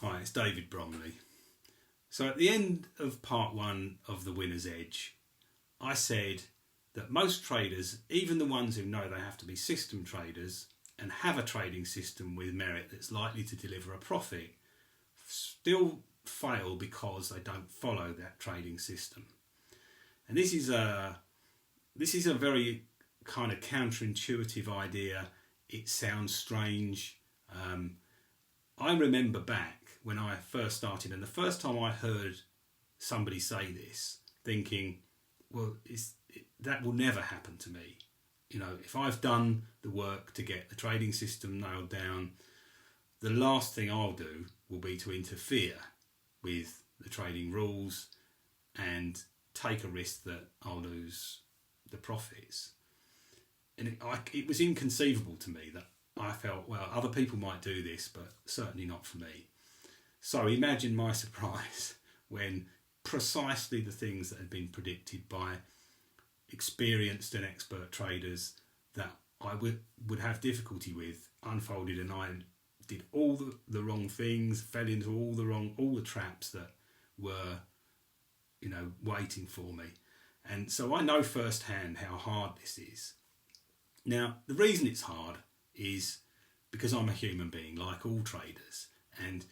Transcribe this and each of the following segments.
Hi, it's David Bromley. So at the end of part one of The Winner's Edge, I said that most traders, even the ones who know they have to be system traders and have a trading system with merit that's likely to deliver a profit, still fail because they don't follow that trading system. And this is a very kind of counterintuitive idea. It sounds strange. I remember back when I first started, and the first time I heard somebody say this, thinking, well, that will never happen to me. You know, if I've done the work to get the trading system nailed down, the last thing I'll do will be to interfere with the trading rules and take a risk that I'll lose the profits. And it was inconceivable to me that I felt, well, other people might do this, but certainly not for me. So imagine my surprise when precisely the things that had been predicted by experienced and expert traders that I would have difficulty with unfolded, and I did all the wrong things, fell into all the traps that were, waiting for me. And so I know firsthand how hard this is. Now, the reason it's hard is because I'm a human being, like all traders, and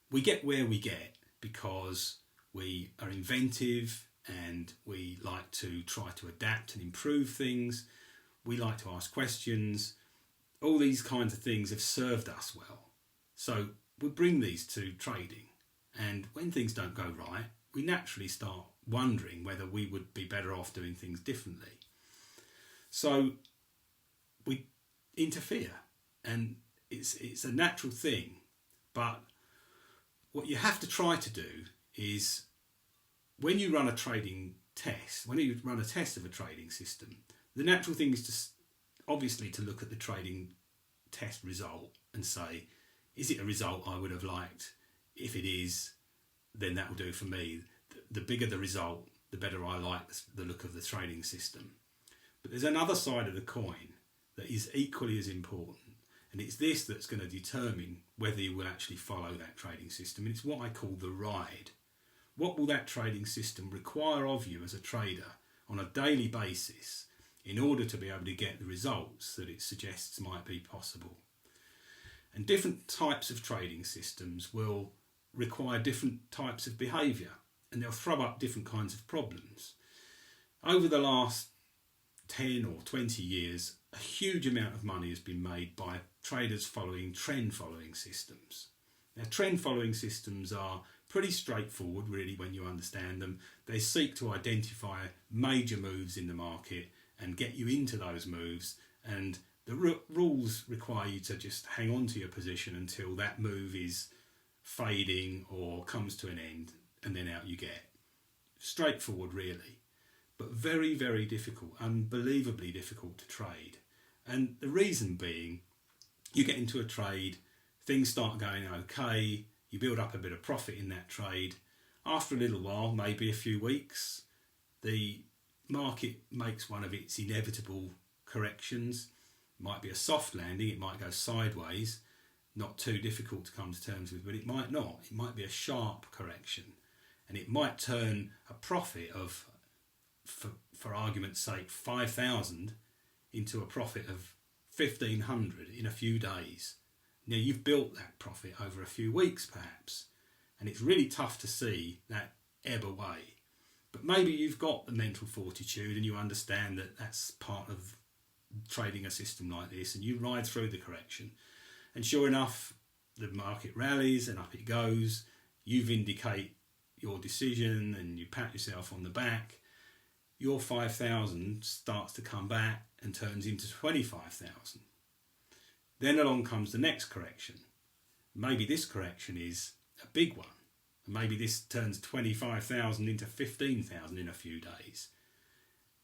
we get where we get because we are inventive and we like to try to adapt and improve things. We like to ask questions. All these kinds of things have served us well. So we bring these to trading, and when things don't go right, we naturally start wondering whether we would be better off doing things differently. So we interfere, and it's a natural thing. But what you have to try to do is, when you run a trading test, when you run a test of a trading system, the natural thing is obviously to look at the trading test result and say, is it a result I would have liked? If it is, then that will do for me. The bigger the result, the better I like the look of the trading system. But there's another side of the coin that is equally as important, and it's this that's going to determine whether you will actually follow that trading system. And it's what I call the ride. What will that trading system require of you as a trader on a daily basis in order to be able to get the results that it suggests might be possible? And different types of trading systems will require different types of behaviour, and they'll throw up different kinds of problems. Over the last 10 or 20 years, a huge amount of money has been made by traders following trend-following systems. Now, trend-following systems are pretty straightforward, really, when you understand them. They seek to identify major moves in the market and get you into those moves, and the rules require you to just hang on to your position until that move is fading or comes to an end, and then out you get. Straightforward, really, but very, very difficult, unbelievably difficult to trade. And the reason being, you get into a trade, things start going okay, you build up a bit of profit in that trade. After a little while, maybe a few weeks, the market makes one of its inevitable corrections. It might be a soft landing, it might go sideways, not too difficult to come to terms with, but it might not. It might be a sharp correction, and it might turn a profit of, for argument's sake, 5,000 into a profit of 1,500 in a few days. Now, you've built that profit over a few weeks perhaps, and it's really tough to see that ebb away. But maybe you've got the mental fortitude and you understand that that's part of trading a system like this, and you ride through the correction. And sure enough, the market rallies and up it goes. You vindicate your decision and you pat yourself on the back. Your 5,000 starts to come back and turns into 25,000. Then along comes the next correction. Maybe this correction is a big one. Maybe this turns 25,000 into 15,000 in a few days.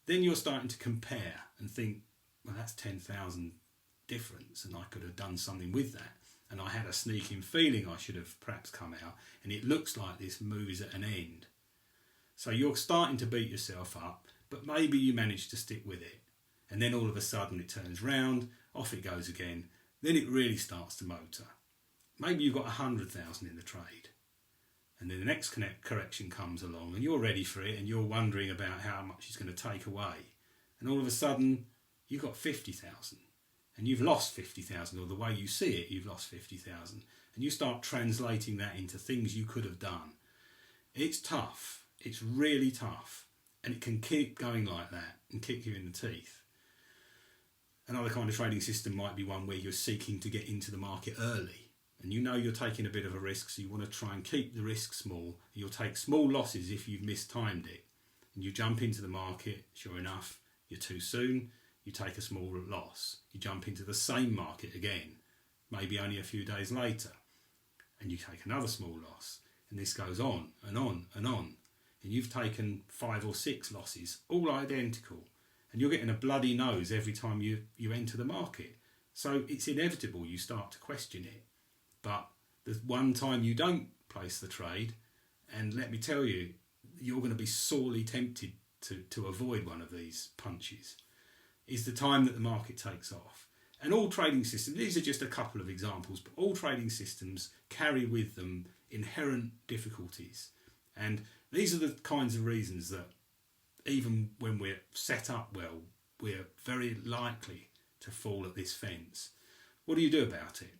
Then you're starting to compare and think, well, that's 10,000 difference, and I could have done something with that. And I had a sneaking feeling I should have perhaps come out, and it looks like this move is at an end. So you're starting to beat yourself up, but maybe you manage to stick with it. And then all of a sudden it turns round, off it goes again. Then it really starts to motor. maybe you've got 100,000 in the trade, and then the next correction comes along and you're ready for it and you're wondering about how much it's going to take away, and all of a sudden you've got 50,000 and you've lost 50,000, or the way you see it, you've lost 50,000, and you start translating that into things you could have done. It's tough. It's really tough, and it can keep going like that and kick you in the teeth. Another kind of trading system might be one where you're seeking to get into the market early, and you know you're taking a bit of a risk, so you want to try and keep the risk small. You'll take small losses if you've mistimed it, and you jump into the market. Sure enough, you're too soon. You take a small loss. You jump into the same market again, maybe only a few days later, and you take another small loss. And this goes on and on and on. And you've taken 5 or 6 losses, all identical. And you're getting a bloody nose every time you enter the market. So it's inevitable you start to question it. But there's one time you don't place the trade, and let me tell you, you're going to be sorely tempted to avoid one of these punches, is the time that the market takes off. And all trading systems, these are just a couple of examples, but all trading systems carry with them inherent difficulties. And these are the kinds of reasons that even when we're set up well, we're very likely to fall at this fence. What do you do about it?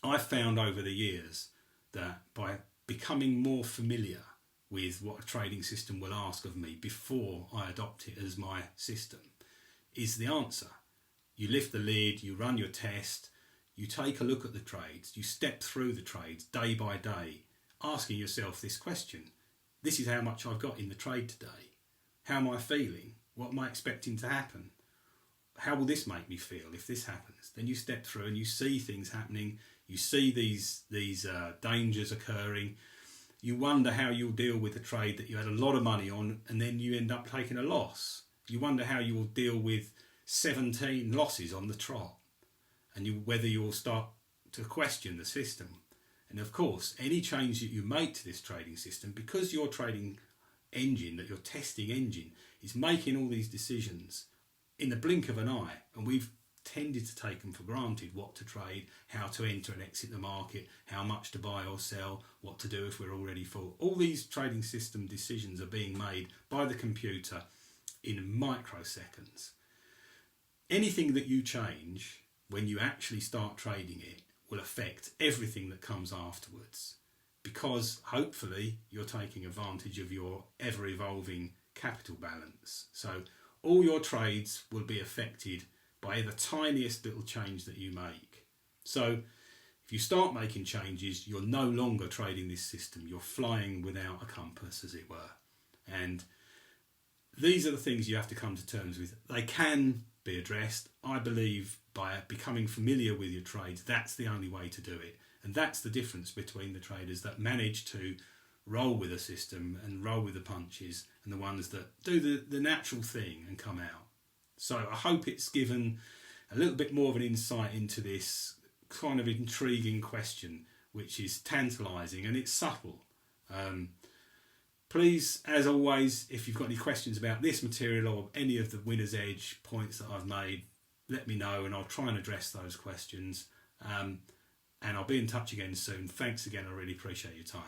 I've found over the years that by becoming more familiar with what a trading system will ask of me before I adopt it as my system is the answer. You lift the lid, you run your test, you take a look at the trades, you step through the trades day by day, asking yourself this question. This is how much I've got in the trade today. How am I feeling? What am I expecting to happen? How will this make me feel if this happens? Then you step through and you see things happening. You see these dangers occurring. You wonder how you'll deal with a trade that you had a lot of money on and then you end up taking a loss. You wonder how you will deal with 17 losses on the trot, and whether you will start to question the system. And of course, any change that you make to this trading system, because your trading engine, that your testing engine, is making all these decisions in the blink of an eye, and we've tended to take them for granted, what to trade, how to enter and exit the market, how much to buy or sell, what to do if we're already full. All these trading system decisions are being made by the computer in microseconds. Anything that you change when you actually start trading it will affect everything that comes afterwards, because hopefully you're taking advantage of your ever-evolving capital balance. So all your trades will be affected by the tiniest little change that you make. So if you start making changes, you're no longer trading this system. You're flying without a compass, as it were. And these are the things you have to come to terms with. They can be addressed, I believe, by becoming familiar with your trades. That's the only way to do it. And that's the difference between the traders that manage to roll with a system and roll with the punches and the ones that do the natural thing and come out. So I hope it's given a little bit more of an insight into this kind of intriguing question, which is tantalising and it's subtle. Please, as always, if you've got any questions about this material or any of the Winner's Edge points that I've made, let me know and I'll try and address those questions. And I'll be in touch again soon. Thanks again, I really appreciate your time.